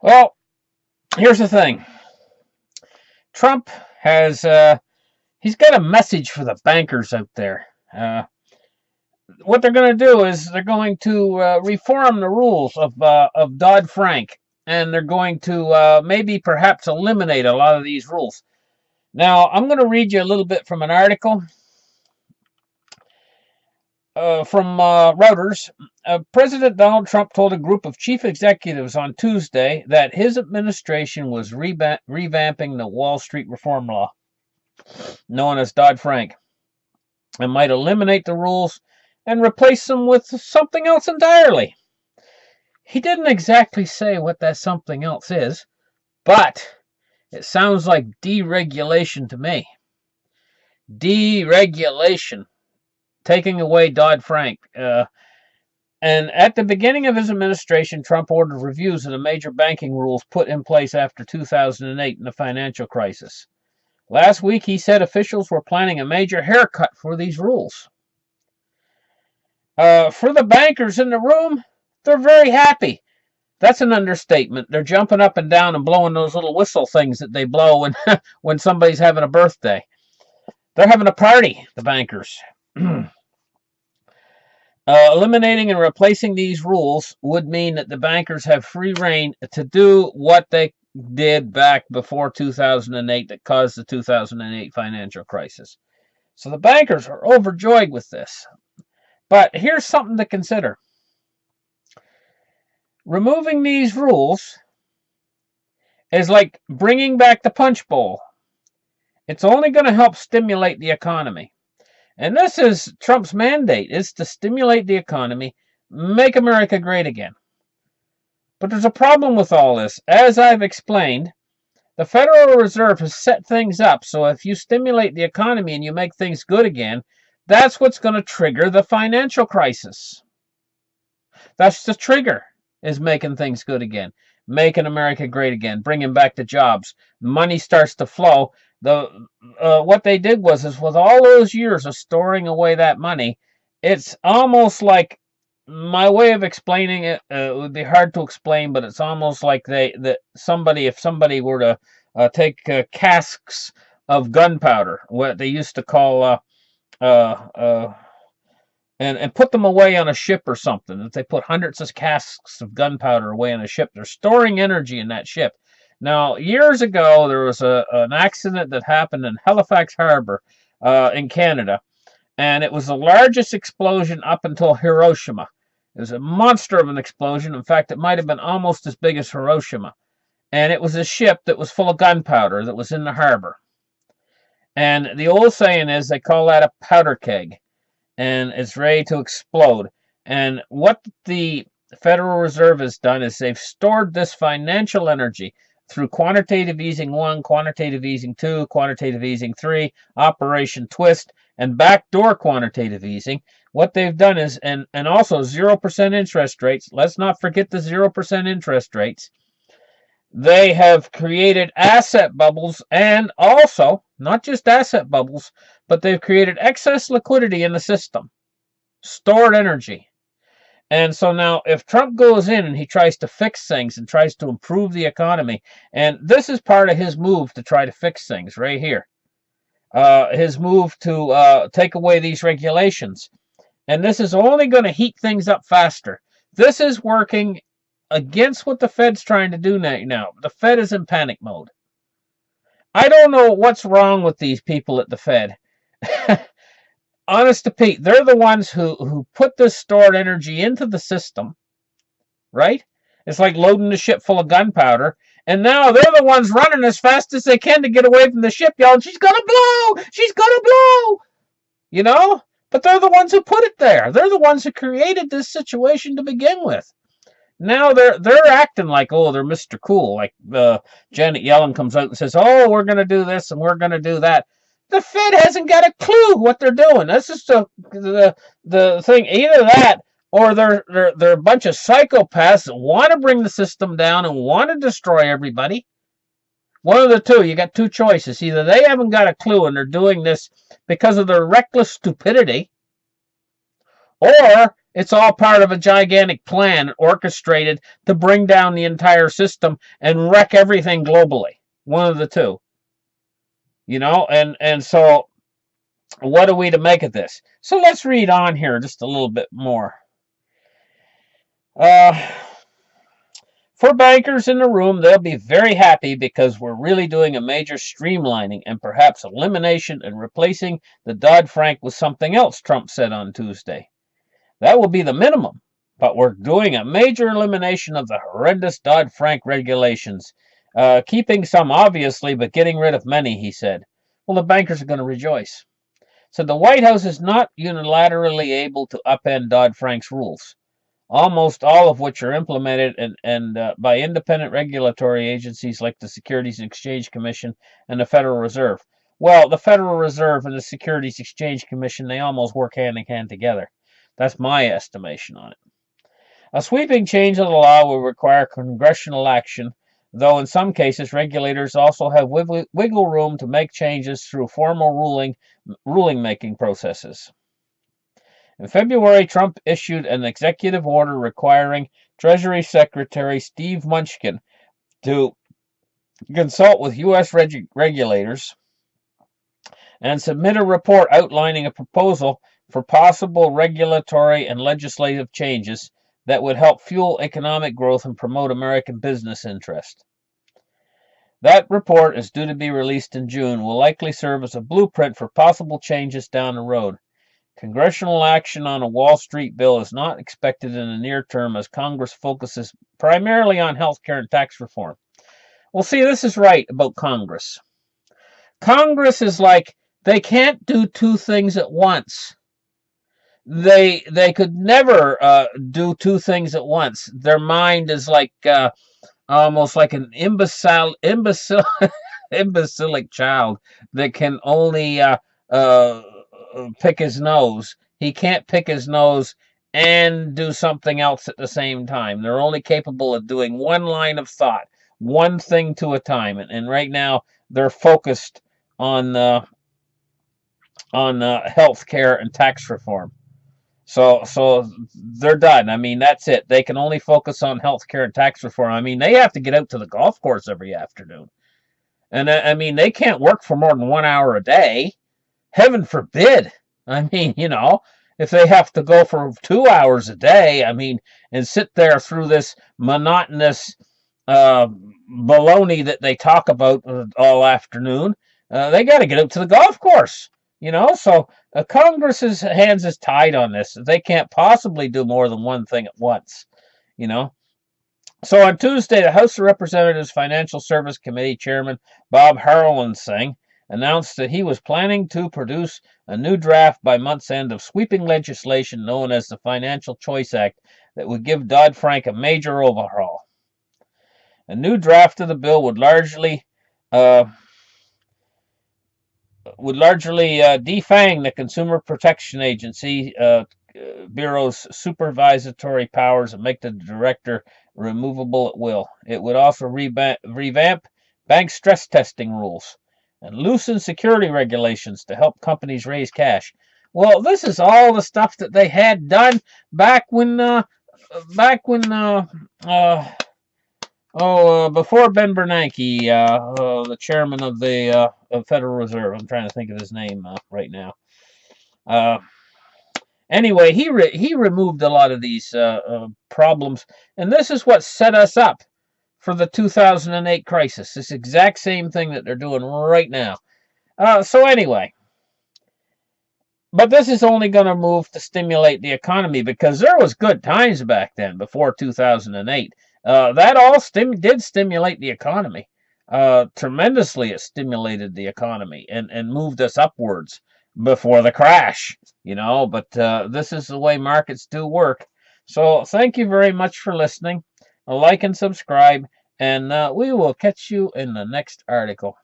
Well, here's the thing. Trump has he's got a message for the bankers out there. What they're going to do is they're going to reform the rules of Dodd Frank, and they're going to maybe perhaps eliminate a lot of these rules. Now, I'm going to read you a little bit from an article from Reuters. President Donald Trump told a group of chief executives on Tuesday that his administration was revamping the Wall Street reform law, known as Dodd-Frank, and might eliminate the rules and replace them with something else entirely. He didn't exactly say what that something else is, but it sounds like deregulation to me. Deregulation. Taking away Dodd-Frank. And at the beginning of his administration, Trump ordered reviews of the major banking rules put in place after 2008 in the financial crisis. Last week, he said officials were planning a major haircut for these rules. For the bankers in the room, they're very happy. That's an understatement. They're jumping up and down and blowing those little whistle things that they blow when somebody's having a birthday. They're having a party, the bankers. Eliminating and replacing these rules would mean that the bankers have free rein to do what they did back before 2008 that caused the 2008 financial crisis. So the bankers are overjoyed with this. But here's something to consider. Removing these rules is like bringing back the punch bowl. It's only going to help stimulate the economy. And this is Trump's mandate, is to stimulate the economy, make America great again. But there's a problem with all this. As I've explained, the Federal Reserve has set things up so if you stimulate the economy and you make things good again, that's what's going to trigger the financial crisis. That's the trigger, is making things good again, making America great again, bringing back the jobs. Money starts to flow. What they did was with all those years of storing away that money, it's almost like, my way of explaining it, it would be hard to explain, but it's almost like if somebody were to take casks of gunpowder, what they used to call and put them away on a ship or something. If they put hundreds of casks of gunpowder away on a ship, they're storing energy in that ship. Now, years ago, there was an accident that happened in Halifax Harbor in Canada, and it was the largest explosion up until Hiroshima. It was a monster of an explosion. In fact, it might have been almost as big as Hiroshima. And it was a ship that was full of gunpowder that was in the harbor. And the old saying is they call that a powder keg, and it's ready to explode. And what the Federal Reserve has done is they've stored this financial energy through quantitative easing 1, quantitative easing 2, quantitative easing 3, Operation Twist, and backdoor quantitative easing. What they've done is, and also 0% interest rates, let's not forget the 0% interest rates. They have created asset bubbles, and also, not just asset bubbles, but they've created excess liquidity in the system, stored energy. And so now, if Trump goes in and he tries to fix things and tries to improve the economy, and this is part of his move to try to fix things right here, his move to take away these regulations. And this is only going to heat things up faster. This is working against what the Fed's trying to do now. The Fed is in panic mode. I don't know what's wrong with these people at the Fed. Honest to Pete, they're the ones who put this stored energy into the system, right? It's like loading the ship full of gunpowder. And now they're the ones running as fast as they can to get away from the ship, yelling, "She's gonna blow! She's gonna blow!" You know? But they're the ones who put it there. They're the ones who created this situation to begin with. Now they're acting like, oh, they're Mr. Cool. Like Janet Yellen comes out and says, oh, we're going to do this and we're going to do that. The Fed hasn't got a clue what they're doing. That's just the thing. Either that or they're a bunch of psychopaths that want to bring the system down and want to destroy everybody. One of the two. You got two choices. Either they haven't got a clue and they're doing this because of their reckless stupidity, or It's all part of a gigantic plan orchestrated to bring down the entire system and wreck everything globally. One of the two, and so what are we to make of this? So let's read on here just a little bit more. For bankers in the room, they'll be very happy because we're really doing a major streamlining and perhaps elimination and replacing the Dodd-Frank with something else, Trump said on Tuesday. That will be the minimum, but we're doing a major elimination of the horrendous Dodd-Frank regulations, keeping some obviously, but getting rid of many, he said. Well, the bankers are going to rejoice. So the White House is not unilaterally able to upend Dodd-Frank's rules, almost all of which are implemented and by independent regulatory agencies like the Securities and Exchange Commission and the Federal Reserve. Well, the Federal Reserve and the Securities Exchange Commission, they almost work hand in hand together. That's my estimation on it. A sweeping change of the law will require congressional action, though in some cases regulators also have wiggle room to make changes through formal ruling-making processes. In February, Trump issued an executive order requiring Treasury Secretary Steve Mnuchin to consult with U.S. regulators and submit a report outlining a proposal for possible regulatory and legislative changes that would help fuel economic growth and promote American business interest. That report is due to be released in June, will likely serve as a blueprint for possible changes down the road. Congressional action on a Wall Street bill is not expected in the near term as Congress focuses primarily on health care and tax reform. Well, see, this is right about Congress. Congress is like, they can't do two things at once. They could never do two things at once. Their mind is like almost like an imbecilic child that can only pick his nose. He can't pick his nose and do something else at the same time. They're only capable of doing one line of thought, one thing to a time. And right now they're focused on health care and tax reform. So they're done. I mean, that's it. They can only focus on health care and tax reform. I mean, they have to get out to the golf course every afternoon. And I mean, they can't work for more than 1 hour a day. Heaven forbid. I mean, if they have to go for 2 hours a day, I mean, and sit there through this monotonous baloney that they talk about all afternoon, they got to get out to the golf course. So Congress's hands is tied on this. They can't possibly do more than one thing at once. So on Tuesday, the House of Representatives Financial Service Committee Chairman Bob Harlan-Singh announced that he was planning to produce a new draft by month's end of sweeping legislation known as the Financial Choice Act that would give Dodd-Frank a major overhaul. A new draft of the bill would largely defang the Consumer Protection Agency Bureau's supervisory powers and make the director removable at will. It would also revamp bank stress testing rules and loosen security regulations to help companies raise cash. Well, this is all the stuff that they had done back when before Ben Bernanke, the chairman of the Federal Reserve. I'm trying to think of his name right now. Anyway, he removed a lot of these problems, and this is what set us up for the 2008 crisis. This exact same thing that they're doing right now. So anyway, but this is only going to move to stimulate the economy because there was good times back then before 2008. That all did stimulate the economy. Tremendously, it stimulated the economy and moved us upwards before the crash, but this is the way markets do work. So thank you very much for listening. Like and subscribe, and we will catch you in the next article.